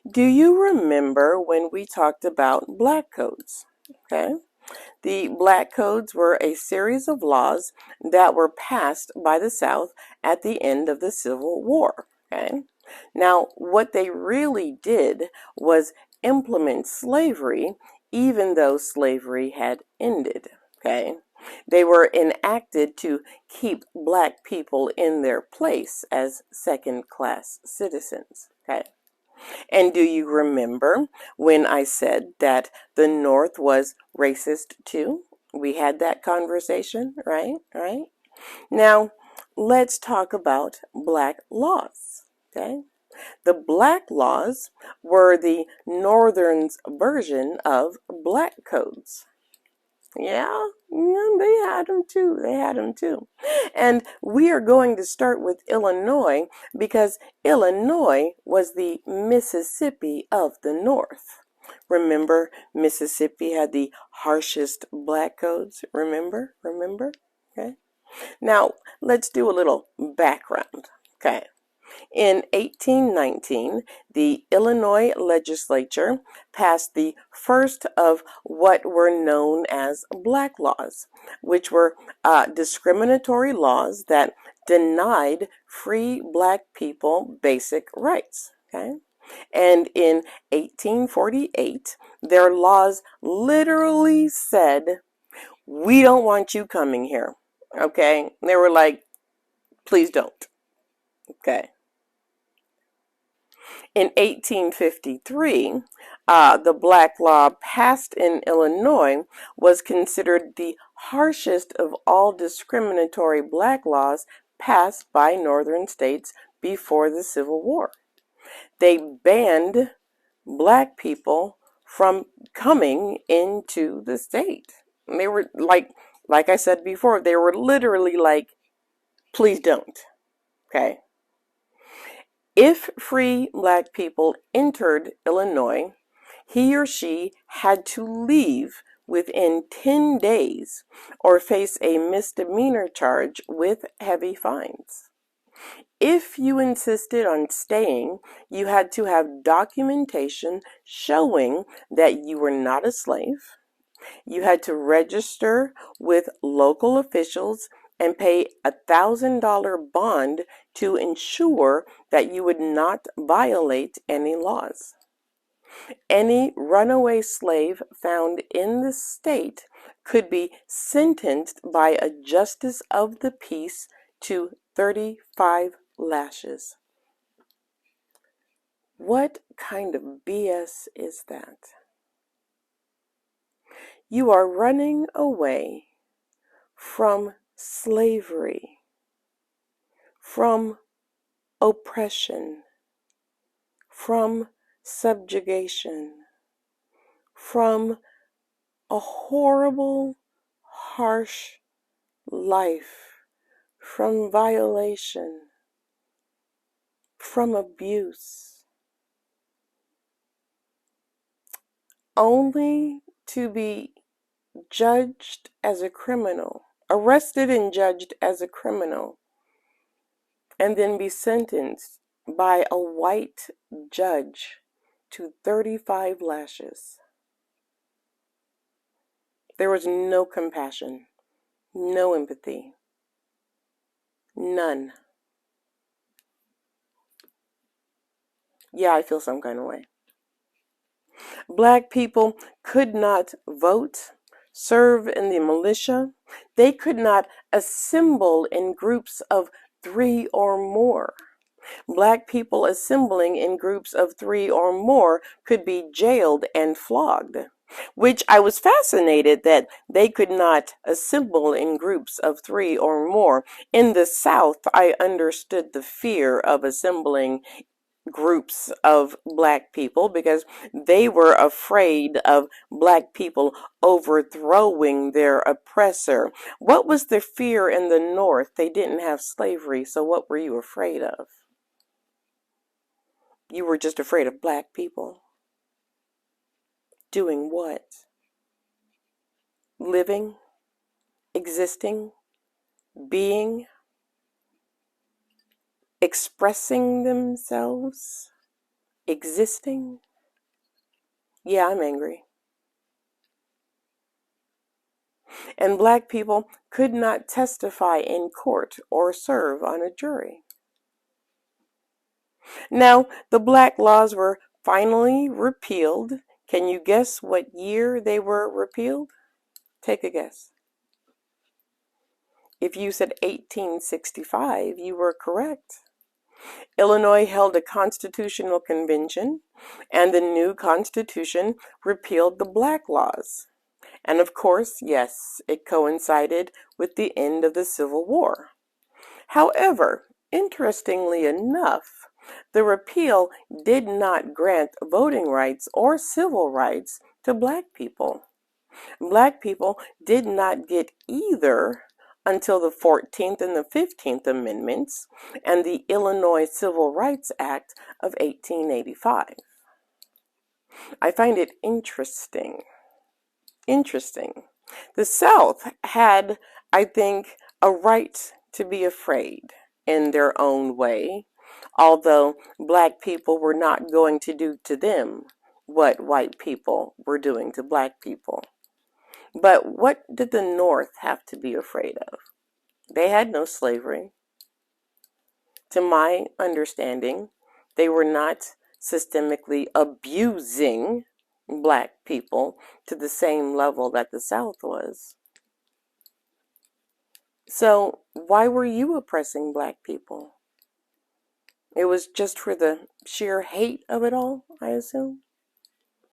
Do you remember when we talked about black codes? Okay. The black codes were a series of laws that were passed by the South at the end of the Civil War. Okay. Now, what they really did was implement slavery, even though slavery had ended. Okay. They were enacted to keep black people in their place as second-class citizens. Okay. And do you remember when I said that the North was racist too? We had that conversation, right? Right? Now, let's talk about black laws, okay? The black laws were the Northern's version of black codes. Yeah, they had them too. They had them too. And we are going to start with Illinois because Illinois was the Mississippi of the North. Remember, Mississippi had the harshest black codes. Remember? Okay. Now, let's do a little background. Okay. In 1819, the Illinois legislature passed the first of what were known as black laws, which were discriminatory laws that denied free black people basic rights. Okay? And in 1848, their laws literally said, "We don't want you coming here." Okay? They were like, "Please don't." Okay. In 1853, the black law passed in Illinois was considered the harshest of all discriminatory black laws passed by northern states before the Civil War. They banned black people from coming into the state. And they were like I said before, they were literally like, "Please don't." Okay. If free black people entered Illinois, he or she had to leave within 10 days or face a misdemeanor charge with heavy fines. If you insisted on staying, you had to have documentation showing that you were not a slave. You had to register with local officials and pay a $1,000 bond to ensure that you would not violate any laws. Any runaway slave found in the state could be sentenced by a justice of the peace to 35 lashes. What kind of BS is that? You are running away from slavery, from oppression, from subjugation, from a horrible, harsh life, from violation, from abuse, only to be judged as a criminal, arrested and judged as a criminal, and then be sentenced by a white judge to 35 lashes. There was no compassion, no empathy, none. Yeah, I feel some kind of way. Black people could not vote, serve in the militia. They could not assemble in groups of 3 or more. Black people assembling in groups of 3 or more could be jailed and flogged, which I was fascinated that they could not assemble in groups of 3 or more. In the South, I understood the fear of assembling groups of black people because they were afraid of black people overthrowing their oppressor. What was the fear in the North? They didn't have slavery, so what were you afraid of? You were just afraid of black people. Doing what? Living, existing, being, expressing themselves existing? Yeah, I'm angry. And black people could not testify in court or serve on a jury. Now, the black laws were finally repealed. Can you guess what year they were repealed? Take a guess. If you said 1865, you were correct. Illinois held a constitutional convention, and the new constitution repealed the black laws. And of course, yes, it coincided with the end of the Civil War. However, interestingly enough, the repeal did not grant voting rights or civil rights to black people. Black people did not get either until the 14th and the 15th Amendments and the Illinois Civil Rights Act of 1885. I find it interesting. The South had, I think, a right to be afraid in their own way, although black people were not going to do to them what white people were doing to black people. But what did the North have to be afraid of? They had no slavery. To my understanding, they were not systemically abusing black people to the same level that the South was. So why were you oppressing black people? It was just for the sheer hate of it all, I assume?